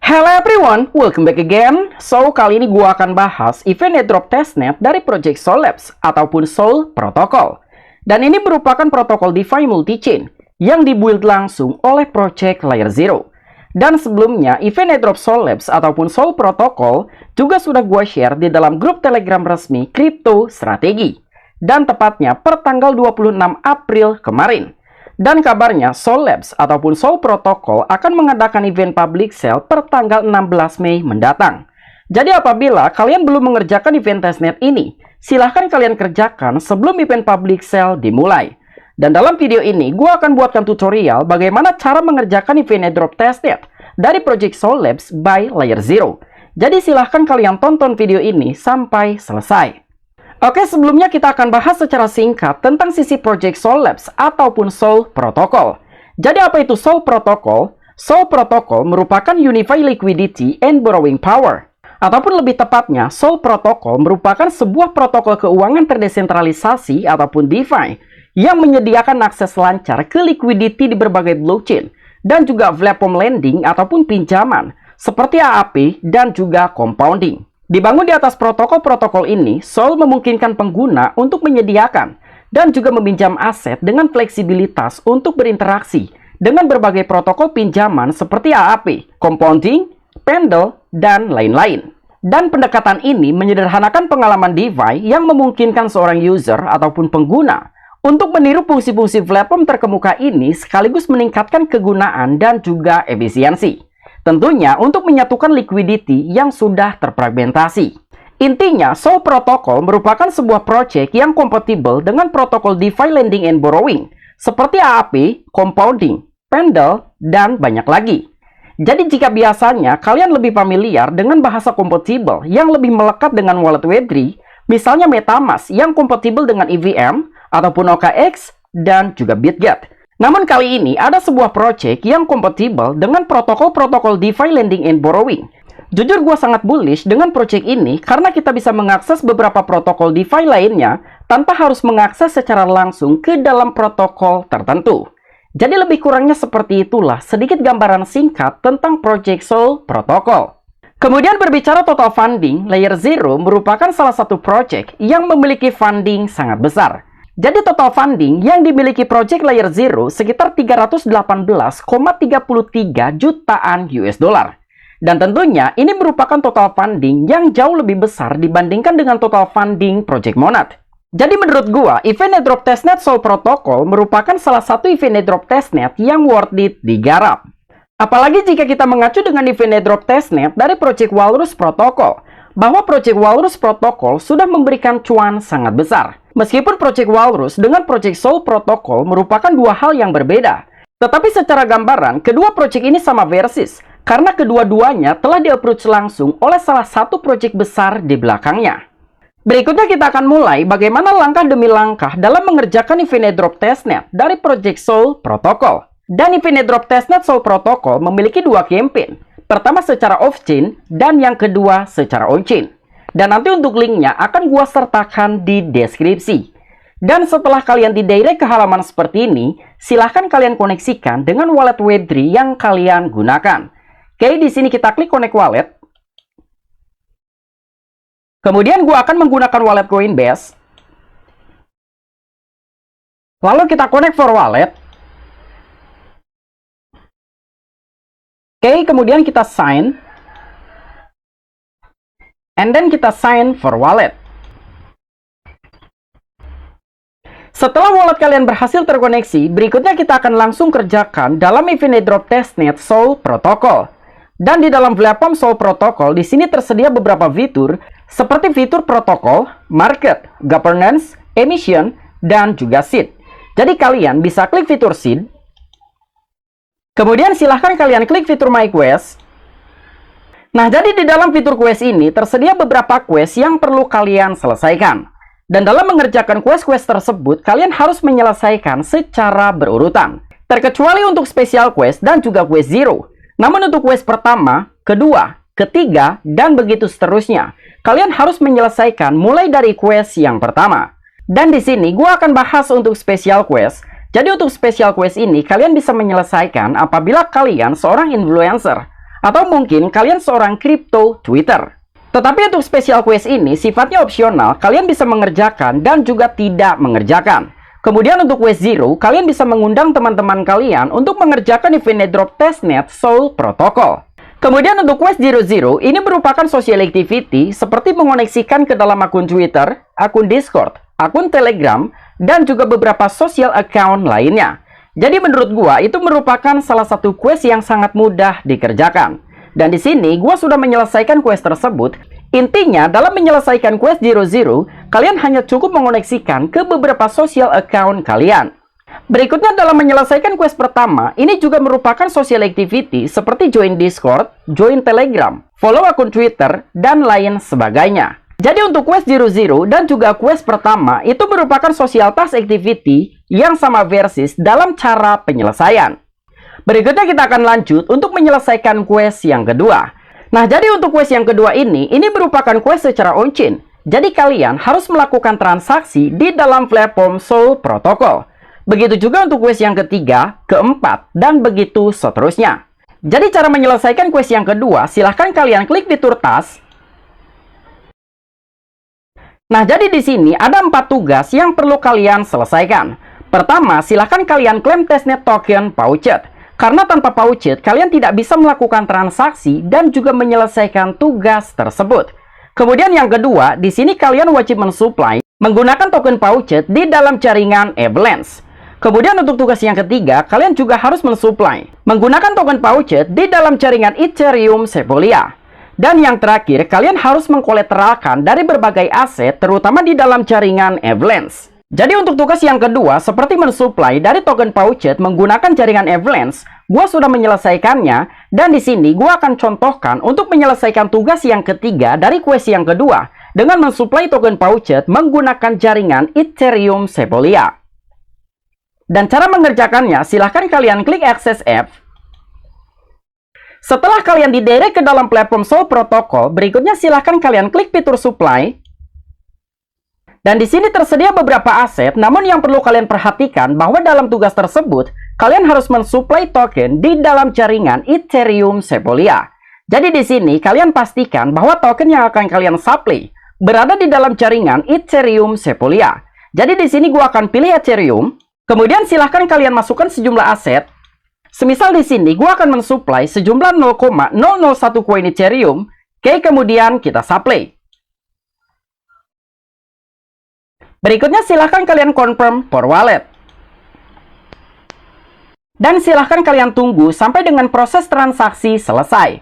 Hello everyone, welcome back again. So, kali ini gua akan bahas event airdrop testnet dari Project Sol Labs ataupun Sol Protocol. Dan ini merupakan protokol DeFi multi-chain yang dibuild langsung oleh Project Layer Zero. Dan sebelumnya, event airdrop Sol Labs ataupun Sol Protocol juga sudah gua share di dalam grup Telegram resmi Crypto Strategi. Dan tepatnya per tanggal 26 April kemarin. Dan kabarnya Sol Labs ataupun Sol Protocol akan mengadakan event public sale per tanggal 16 Mei mendatang. Jadi apabila kalian belum mengerjakan event testnet ini, silahkan kalian kerjakan sebelum event public sale dimulai. Dan dalam video ini, gue akan buatkan tutorial bagaimana cara mengerjakan event airdrop testnet dari Project Sol Labs by Layer Zero. Jadi silahkan kalian tonton video ini sampai selesai. Oke, sebelumnya kita akan bahas secara singkat tentang sisi Project Sol Labs ataupun Sol Protocol. Jadi apa itu Sol Protocol? Sol Protocol merupakan Unified Liquidity and Borrowing Power. Ataupun lebih tepatnya, Sol Protocol merupakan sebuah protokol keuangan terdesentralisasi ataupun DeFi yang menyediakan akses lancar ke liquidity di berbagai blockchain dan juga platform lending ataupun pinjaman seperti AAP dan juga compounding. Dibangun di atas protokol-protokol ini, Sol memungkinkan pengguna untuk menyediakan dan juga meminjam aset dengan fleksibilitas untuk berinteraksi dengan berbagai protokol pinjaman seperti AAP, compounding, Pendle, dan lain-lain. Dan pendekatan ini menyederhanakan pengalaman DeFi yang memungkinkan seorang user ataupun pengguna untuk meniru fungsi-fungsi platform terkemuka ini sekaligus meningkatkan kegunaan dan juga efisiensi. Tentunya untuk menyatukan liquidity yang sudah terfragmentasi. Intinya, Sol Protocol merupakan sebuah project yang kompatibel dengan protokol DeFi lending and borrowing seperti AAP, compounding, Pendle, dan banyak lagi. Jadi jika biasanya kalian lebih familiar dengan bahasa kompatibel yang lebih melekat dengan wallet Web3, misalnya MetaMask yang kompatibel dengan EVM ataupun OKX dan juga BitGet. Namun kali ini ada sebuah project yang kompatibel dengan protokol-protokol DeFi lending and borrowing. Jujur gue sangat bullish dengan project ini karena kita bisa mengakses beberapa protokol DeFi lainnya tanpa harus mengakses secara langsung ke dalam protokol tertentu. Jadi lebih kurangnya seperti itulah sedikit gambaran singkat tentang Project Sol Protocol. Kemudian berbicara total funding, Layer Zero merupakan salah satu project yang memiliki funding sangat besar. Jadi total funding yang dimiliki Project Layer Zero sekitar 318,33 jutaan US dollar. Dan tentunya ini merupakan total funding yang jauh lebih besar dibandingkan dengan total funding Project Monad. Jadi menurut gua, event airdrop testnet Sol Protocol merupakan salah satu event airdrop testnet yang worth it digarap. Apalagi jika kita mengacu dengan event airdrop testnet dari Project Walrus Protocol, bahwa Project Walrus Protocol sudah memberikan cuan sangat besar. Meskipun Project Walrus dengan Project Sol Protocol merupakan dua hal yang berbeda. Tetapi secara gambaran, kedua project ini sama versis, karena kedua-duanya telah di-approach langsung oleh salah satu project besar di belakangnya. Berikutnya kita akan mulai bagaimana langkah demi langkah dalam mengerjakan event airdrop testnet dari Project Sol Protocol. Dan event airdrop testnet Sol Protocol memiliki dua campaign. Pertama secara off-chain dan yang kedua secara on-chain. Dan nanti untuk linknya akan gua sertakan di deskripsi. Dan setelah kalian didirect ke halaman seperti ini, silahkan kalian koneksikan dengan wallet Web3 yang kalian gunakan. Oke, di sini kita klik connect wallet. Kemudian gua akan menggunakan wallet Coinbase. Lalu kita connect for wallet. Oke, kemudian kita sign. And then kita sign for wallet. Setelah wallet kalian berhasil terkoneksi, berikutnya kita akan langsung kerjakan dalam event airdrop testnet Sol Protocol. Dan di dalam platform Sol Protocol, di sini tersedia beberapa fitur seperti fitur protokol, market, governance, emission, dan juga seed. Jadi kalian bisa klik fitur seed. Kemudian silahkan kalian klik fitur My Quest. Nah, jadi di dalam fitur quest ini tersedia beberapa quest yang perlu kalian selesaikan. Dan dalam mengerjakan quest-quest tersebut, kalian harus menyelesaikan secara berurutan. Terkecuali untuk special quest dan juga quest zero. Namun untuk quest pertama, kedua, ketiga, dan begitu seterusnya, kalian harus menyelesaikan mulai dari quest yang pertama. Dan di sini gue akan bahas untuk special quest. Jadi untuk special quest ini, kalian bisa menyelesaikan apabila kalian seorang influencer atau mungkin kalian seorang crypto Twitter. Tetapi untuk special quest ini sifatnya opsional, kalian bisa mengerjakan dan juga tidak mengerjakan. Kemudian untuk quest zero, kalian bisa mengundang teman-teman kalian untuk mengerjakan event airdrop testnet Soul Protocol. Kemudian untuk quest 00, ini merupakan social activity seperti mengoneksikan ke dalam akun Twitter, akun Discord, akun Telegram, dan juga beberapa social account lainnya. Jadi menurut gua itu merupakan salah satu quest yang sangat mudah dikerjakan. Dan di sini gua sudah menyelesaikan quest tersebut. Intinya dalam menyelesaikan quest 00, kalian hanya cukup mengoneksikan ke beberapa social account kalian. Berikutnya dalam menyelesaikan quest pertama, ini juga merupakan social activity seperti join Discord, join Telegram, follow akun Twitter, dan lain sebagainya. Jadi untuk quest 00 dan juga quest pertama itu merupakan social task activity yang sama versis dalam cara penyelesaian. Berikutnya kita akan lanjut untuk menyelesaikan quest yang kedua. Nah, jadi untuk quest yang kedua ini merupakan quest secara on-chain. Jadi kalian harus melakukan transaksi di dalam platform Soul Protocol. Begitu juga untuk quest yang ketiga, keempat, dan begitu seterusnya. Jadi cara menyelesaikan quest yang kedua, silahkan kalian klik fitur task. Nah, jadi di sini ada 4 tugas yang perlu kalian selesaikan. Pertama, silahkan kalian klaim testnet token Pouched. Karena tanpa Pouched, kalian tidak bisa melakukan transaksi dan juga menyelesaikan tugas tersebut. Kemudian yang kedua, di sini kalian wajib mensupply menggunakan token Pouched di dalam jaringan Avalanche. Kemudian untuk tugas yang ketiga, kalian juga harus mensupply menggunakan token Pouched di dalam jaringan Ethereum Sepolia. Dan yang terakhir, kalian harus mengkolateralkan dari berbagai aset, terutama di dalam jaringan Avalanche. Jadi untuk tugas yang kedua, seperti mensupply dari token Pouched menggunakan jaringan Avalanche, gua sudah menyelesaikannya. Dan di sini gua akan contohkan untuk menyelesaikan tugas yang ketiga dari quest yang kedua dengan mensupply token Pouched menggunakan jaringan Ethereum Sepolia. Dan cara mengerjakannya, silahkan kalian klik Access App. Setelah kalian didirect ke dalam platform Soul Protocol, berikutnya silahkan kalian klik fitur Supply. Dan di sini tersedia beberapa aset, namun yang perlu kalian perhatikan bahwa dalam tugas tersebut, kalian harus mensupply token di dalam jaringan Ethereum Sepolia. Jadi di sini, kalian pastikan bahwa token yang akan kalian supply berada di dalam jaringan Ethereum Sepolia. Jadi di sini gua akan pilih Ethereum. Kemudian silahkan kalian masukkan sejumlah aset. Semisal di sini, gua akan mensupply sejumlah 0,001 koin Ethereum. Oke, kemudian kita supply. Berikutnya silahkan kalian confirm for wallet. Dan silahkan kalian tunggu sampai dengan proses transaksi selesai.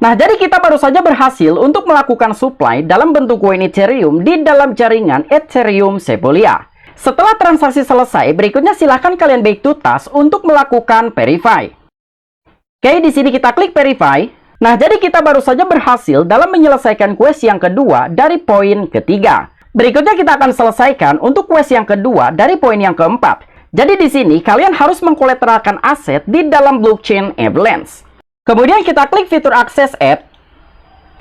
Nah, jadi kita baru saja berhasil untuk melakukan supply dalam bentuk koin Ethereum di dalam jaringan Ethereum Sepolia. Setelah transaksi selesai, berikutnya silahkan kalian back to task untuk melakukan verify. Oke, di sini kita klik verify. Nah, jadi kita baru saja berhasil dalam menyelesaikan quest yang kedua dari poin ketiga. Berikutnya kita akan selesaikan untuk quest yang kedua dari poin yang keempat. Jadi di sini kalian harus mengkolateralkan aset di dalam blockchain Avalanche. Kemudian kita klik fitur Access App.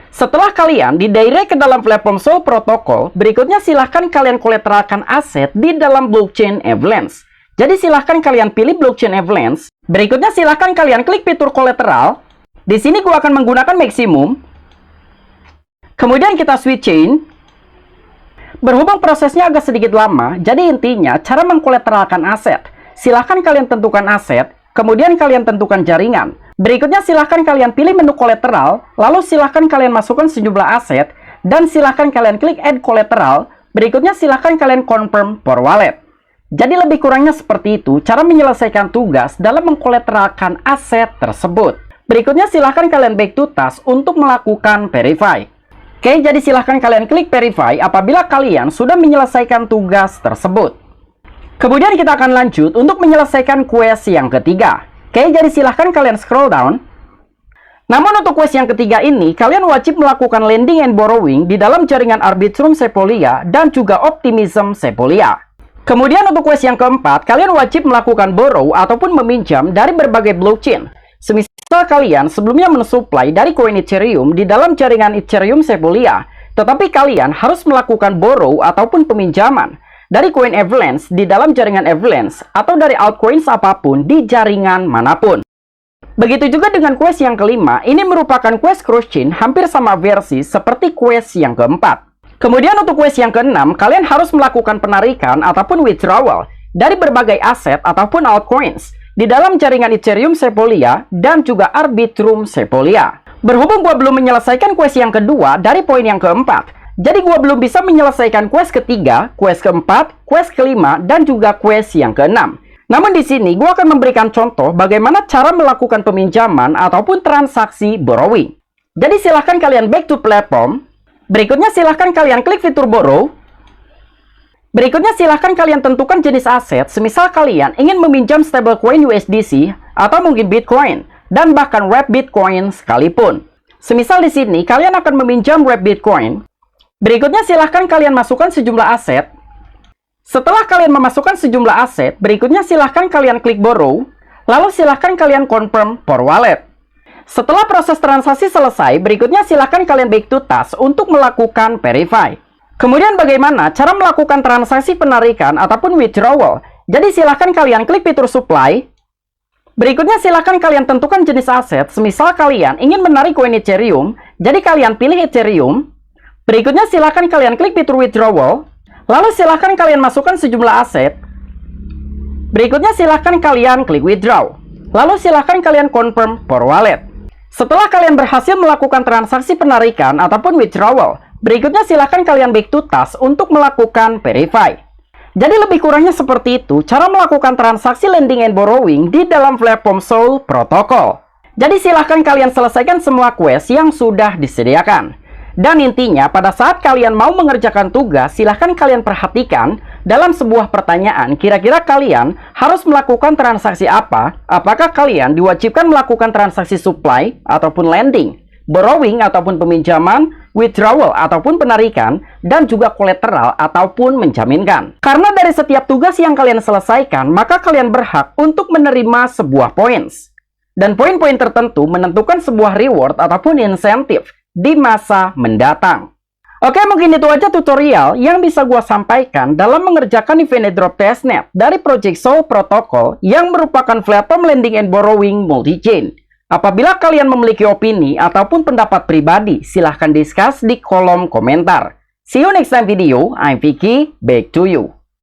Setelah kalian didirect ke dalam platform Soul Protocol, berikutnya silahkan kalian kolateralkan aset di dalam blockchain Avalanche. Jadi silahkan kalian pilih blockchain Avalanche. Berikutnya silahkan kalian klik fitur kolateral. Di sini gua akan menggunakan maksimum. Kemudian kita switch chain. Berhubung prosesnya agak sedikit lama, jadi intinya cara mengkolateralkan aset. Silahkan kalian tentukan aset, kemudian kalian tentukan jaringan. Berikutnya silahkan kalian pilih menu kolateral, lalu silahkan kalian masukkan sejumlah aset, dan silahkan kalian klik add kolateral. Berikutnya silahkan kalian confirm for wallet. Jadi lebih kurangnya seperti itu cara menyelesaikan tugas dalam mengkolateralkan aset tersebut. Berikutnya silahkan kalian back to task untuk melakukan verify. Oke, jadi silahkan kalian klik verify apabila kalian sudah menyelesaikan tugas tersebut. Kemudian kita akan lanjut untuk menyelesaikan quest yang ketiga. Oke, jadi silahkan kalian scroll down. Namun untuk quest yang ketiga ini, kalian wajib melakukan lending and borrowing di dalam jaringan Arbitrum Sepolia dan juga Optimism Sepolia. Kemudian untuk quest yang keempat, kalian wajib melakukan borrow ataupun meminjam dari berbagai blockchain. Semisal kalian sebelumnya mensupply dari koin Ethereum di dalam jaringan Ethereum Sepolia, tetapi kalian harus melakukan borrow ataupun peminjaman dari koin Avalanche di dalam jaringan Avalanche atau dari altcoins apapun di jaringan manapun. Begitu juga dengan quest yang kelima, ini merupakan quest cruise chain hampir sama versi seperti quest yang keempat. Kemudian untuk quest yang keenam, kalian harus melakukan penarikan ataupun withdrawal dari berbagai aset ataupun altcoins di dalam jaringan Ethereum Sepolia dan juga Arbitrum Sepolia. Berhubung gua belum menyelesaikan quest yang kedua dari poin yang keempat, jadi gua belum bisa menyelesaikan quest ketiga, quest keempat, quest kelima, dan juga quest yang keenam. Namun di sini gua akan memberikan contoh bagaimana cara melakukan peminjaman ataupun transaksi borrowing. Jadi silahkan kalian back to platform. Berikutnya silahkan kalian klik fitur borrow. Berikutnya silahkan kalian tentukan jenis aset, semisal kalian ingin meminjam stablecoin USDC atau mungkin Bitcoin dan bahkan wrap Bitcoin sekalipun. Semisal di sini kalian akan meminjam wrap Bitcoin. Berikutnya silahkan kalian masukkan sejumlah aset. Setelah kalian memasukkan sejumlah aset, berikutnya silahkan kalian klik borrow, lalu silahkan kalian confirm for wallet. Setelah proses transaksi selesai, berikutnya silahkan kalian back to task untuk melakukan verify. Kemudian bagaimana cara melakukan transaksi penarikan ataupun withdrawal? Jadi silahkan kalian klik fitur supply. Berikutnya silahkan kalian tentukan jenis aset, semisal kalian ingin menarik koin Ethereum, jadi kalian pilih Ethereum. Berikutnya silahkan kalian klik fitur withdrawal, lalu silahkan kalian masukkan sejumlah aset. Berikutnya silahkan kalian klik withdraw, lalu silahkan kalian confirm for wallet. Setelah kalian berhasil melakukan transaksi penarikan ataupun withdrawal, berikutnya silahkan kalian back to task untuk melakukan verify. Jadi lebih kurangnya seperti itu cara melakukan transaksi lending and borrowing di dalam platform Sol Protocol. Jadi silahkan kalian selesaikan semua quest yang sudah disediakan. Dan intinya pada saat kalian mau mengerjakan tugas, silahkan kalian perhatikan dalam sebuah pertanyaan, kira-kira kalian harus melakukan transaksi apa? Apakah kalian diwajibkan melakukan transaksi supply ataupun lending, borrowing ataupun peminjaman, withdrawal ataupun penarikan, dan juga collateral ataupun menjaminkan. Karena dari setiap tugas yang kalian selesaikan, maka kalian berhak untuk menerima sebuah points. Dan poin-poin tertentu menentukan sebuah reward ataupun insentif di masa mendatang. Oke, mungkin itu aja tutorial yang bisa gua sampaikan dalam mengerjakan event airdrop testnet dari Project Sol Protocol yang merupakan platform lending and borrowing multi-chain. Apabila kalian memiliki opini ataupun pendapat pribadi, silahkan discuss di kolom komentar. See you next time video. I'm Vicky. Back to you.